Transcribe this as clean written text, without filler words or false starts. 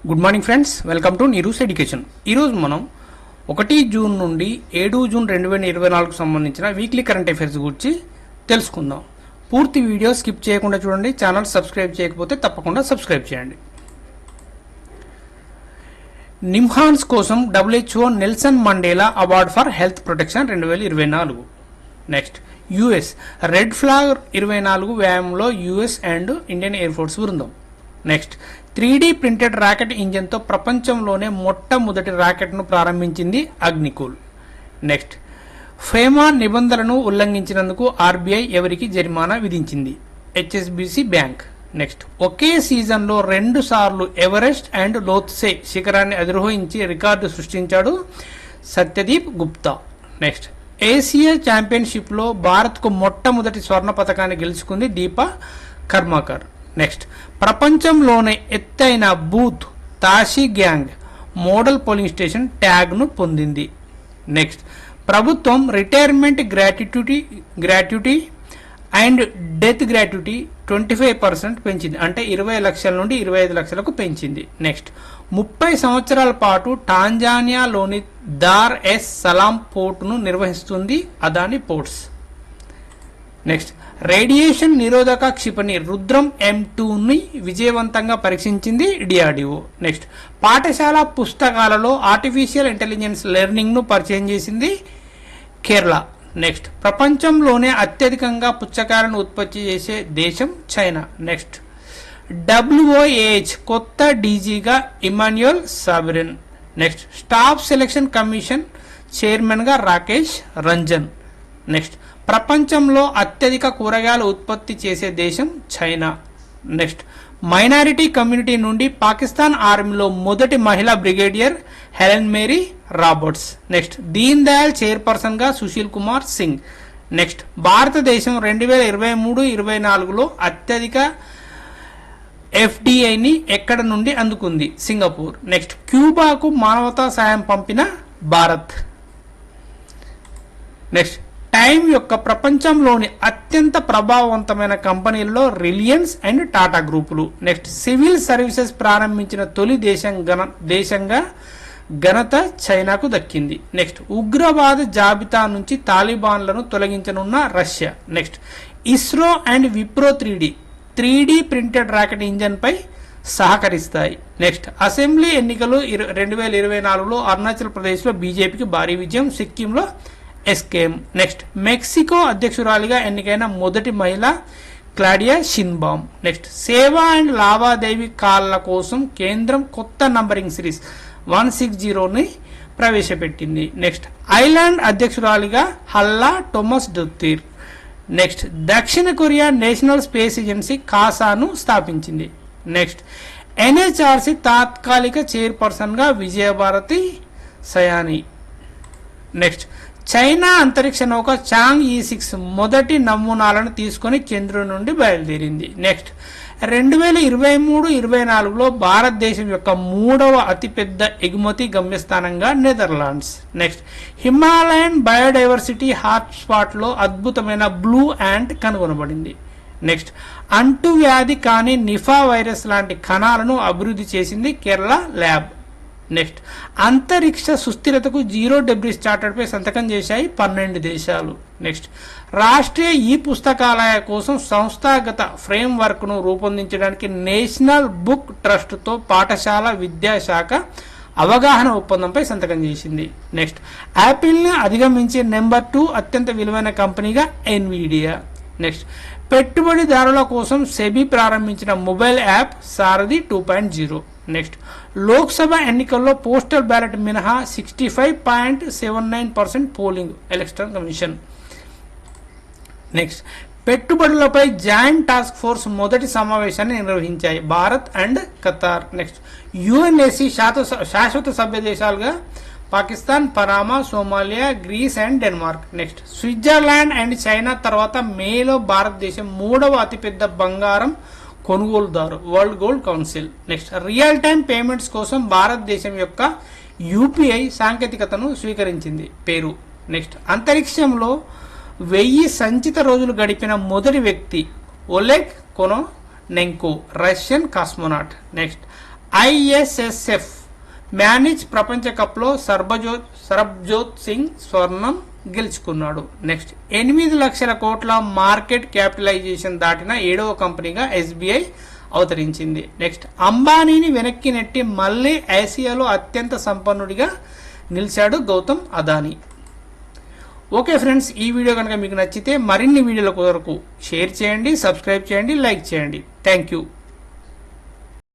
Good morning friends, welcome to Neeru's education. ఈరోజు మనం 1 June నుండి 7 జూన్ 2024 సంబంధించిన వీక్లీ కరెంట్ అఫైర్స్ గురించి తెలుసుకుందాం. పూర్తి వీడియో స్కిప్ చేయకుండా చూడండి. ఛానల్ సబ్స్క్రైబ్ చేయకపోతే తప్పకుండా సబ్స్క్రైబ్ చేయండి. నిమ్హాన్స్ కోసం WHO Nelson Mandela award for health protection 2024. Next, US red flag 24 వ్యాయామంలో US and Indian air force బృందం. నెక్స్ట్, 3D ప్రింటెడ్ రాకెట్ ఇంజన్తో ప్రపంచంలోనే మొట్టమొదటి రాకెట్ను ప్రారంభించింది అగ్నికూల్. నెక్స్ట్, ఫేమా నిబంధనలను ఉల్లంఘించినందుకు ఆర్బీఐ ఎవరికి జరిమానా విధించింది? HSBC bank. నెక్స్ట్, ఒకే సీజన్లో 2 సార్లు ఎవరెస్ట్ అండ్ లోత్సే శిఖరాన్ని అధిరోహించి రికార్డు సృష్టించాడు సత్యదీప్ గుప్తా. నెక్స్ట్, ఏషియా ఛాంపియన్షిప్లో భారత్కు మొట్టమొదటి స్వర్ణ పతకాన్ని గెలుచుకుంది దీపా కర్మాకర్. నెక్స్ట్, ప్రపంచంలోనే ఎత్తైన booth Tashigang model polling station ట్యాగ్ను పొందింది. నెక్స్ట్, ప్రభుత్వం retirement gratuity and death gratuity 25% పెంచింది. అంటే 20 లక్షల నుండి 25 లక్షలకు పెంచింది. నెక్స్ట్, 30 సంవత్సరాల పాటు టాంజానియాలోని దార్ ఎస్ సలాం పోర్టును నిర్వహిస్తుంది అదాని పోర్ట్స్. నెక్స్ట్, రేడియేషన్ నిరోధక క్షిపణి రుద్రం M2ని విజయవంతంగా పరీక్షించింది డిఆర్డిఓ. నెక్స్ట్, పాఠశాల పుస్తకాలలో ఆర్టిఫిషియల్ ఇంటెలిజెన్స్ లెర్నింగ్ను పరిచయం చేసింది కేరళ. నెక్స్ట్, ప్రపంచంలోనే అత్యధికంగా పుచ్చకాయలను ఉత్పత్తి చేసే దేశం చైనా. నెక్స్ట్, WOAH కొత్త డీజీగా Emmanuel Soubeyran. Next, staff selection commission చైర్మన్గా రాకేష్ రంజన్. నెక్స్ట్, ప్రపంచంలో అత్యధిక కూరగాయలు ఉత్పత్తి చేసే దేశం చైనా. నెక్స్ట్, మైనారిటీ కమ్యూనిటీ నుండి పాకిస్తాన్ ఆర్మీలో మొదటి మహిళా brigadier Helen Mary Roberts. Next, Deen Dayal చైర్పర్సన్గా సుశీల్ కుమార్ సింగ్. నెక్స్ట్, భారతదేశం 2023-24లో అత్యధిక FDIని ఎక్కడ నుండి అందుకుంది? సింగపూర్. నెక్స్ట్, క్యూబాకు మానవతా సాయం పంపిన భారత్. నెక్స్ట్, టైమ్ యొక్క ప్రపంచంలోని అత్యంత ప్రభావవంతమైన కంపెనీలలో రిలయన్స్ అండ్ టాటా గ్రూపులు. నెక్స్ట్, సివిల్ సర్వీసెస్ ప్రారంభించిన తొలి దేశంగా ఘనత చైనాకు దక్కింది. నెక్స్ట్, ఉగ్రవాద జాబితా నుంచి తాలిబాన్లను తొలగించనున్న Russia. Next, ISRO and Wipro 3D printed rocket ఇంజన్పై సహకరిస్తాయి. నెక్స్ట్, అసెంబ్లీ ఎన్నికలు 2024లో అరుణాచల్ ప్రదేశ్లో బీజేపీకి భారీ విజయం, సిక్కింలో ఎస్కేఎం. నెక్స్ట్, మెక్సికో అధ్యక్షురాలిగా ఎన్నికైన మొదటి మహిళ క్లాడియా షిన్బామ్. నెక్స్ట్, సేవ అండ్ లావాదేవీ కాల్ల కోసం కేంద్రం కొత్త నంబరింగ్ సిరీస్ 160ని ప్రవేశపెట్టింది. నెక్స్ట్, ఐలాండ్ అధ్యక్షురాలిగా హల్లా టోమస్ డొత్తీర్. నెక్స్ట్, దక్షిణ కొరియా నేషనల్ స్పేస్ ఏజెన్సీ కాసాను స్థాపించింది. నెక్స్ట్, NHRC తాత్కాలిక చైర్పర్సన్గా విజయభారతి సయాని. నెక్స్ట్, చైనా అంతరిక్ష నౌక చాంగ్ E6 మొదటి నమూనాలను తీసుకుని చంద్రుడి నుండి బయలుదేరింది. నెక్స్ట్, 2023-24లో భారతదేశం యొక్క 3వ అతిపెద్ద ఎగుమతి గమ్యస్థానంగా నెదర్లాండ్స్. నెక్స్ట్, హిమాలయన్ బయోడైవర్సిటీ హాట్స్పాట్లో అద్భుతమైన బ్లూ యాంట్ కనుగొనబడింది. నెక్స్ట్, అంటువ్యాధి కాని నిఫా వైరస్ లాంటి కణాలను అభివృద్ధి చేసింది కేరళ ల్యాబ్. నెక్స్ట్, అంతరిక్ష సుస్థిరతకు జీరో డెబ్రిస్ చార్టర్పై సంతకం చేశాయి 12 దేశాలు. నెక్స్ట్, రాష్ట్రీయ పుస్తకాలయ కోసం సంస్థాగత ఫ్రేమ్వర్క్ను రూపొందించడానికి నేషనల్ బుక్ ట్రస్ట్తో పాఠశాల విద్యాశాఖ అవగాహన ఒప్పందంపై సంతకం చేసింది. నెక్స్ట్, యాపిల్ని అధిగమించే నెంబర్ 2 అత్యంత విలువైన కంపెనీగా ఎన్విడియా. నెక్స్ట్, పెట్టుబడిదారుల కోసం సెబీ ప్రారంభించిన mobile app Saarthi 2.0. Next, Lok Sabha ఎన్నికల్లో పోస్టల్ బ్యాలెట్ మినహా 65.79% పోలింగ్ ఎలక్షన్ కమిషన్. నెక్స్ట్, పెట్టుబడులపై జాయింట్ టాస్క్ ఫోర్స్ మొదటి సమావేశాన్ని నిర్వహించాయి Bharat and Qatar. Next, UNSC శాశ్వత సభ్య దేశాలుగా Pakistan, Panama, Somalia, Greece and Denmark. Next, Switzerland and China తర్వాత మేలో భారతదేశం 3వ అతిపెద్ద బంగారం కొనుగోలుదారు world gold council. Next, real time payments కోసం భారతదేశం యొక్క UPI సాంకేతికతను స్వీకరించింది పెరు. నెక్స్ట్, అంతరిక్షంలో 1000 సంచిత రోజులు గడిపిన మొదటి వ్యక్తి Oleg Kononenko, Russian cosmonaut. Next, ISSF Munich ప్రపంచ కప్లో సర్బజోత్ సింగ్ స్వర్ణం గెలుచుకున్నాడు. నెక్స్ట్ 8 లక్షల కోట్ల మార్కెట్ క్యాపిటలైజేషన్ దాటిన 7వ కంపెనీగా SBI అవతరించింది. నెక్స్ట్ అంబానీని వెనక్కి నెట్టి మళ్ళీ ఆసియాలో అత్యంత సంపన్నుడిగా నిలిచాడు గౌతమ్ అదానీ. ఓకే ఫ్రెండ్స్, ఈ వీడియో కనుక మీకు నచ్చితే మరిన్ని వీడియోల కొరకు షేర్ చేయండి, సబ్స్క్రైబ్ చేయండి, లైక్ చేయండి. Thank you.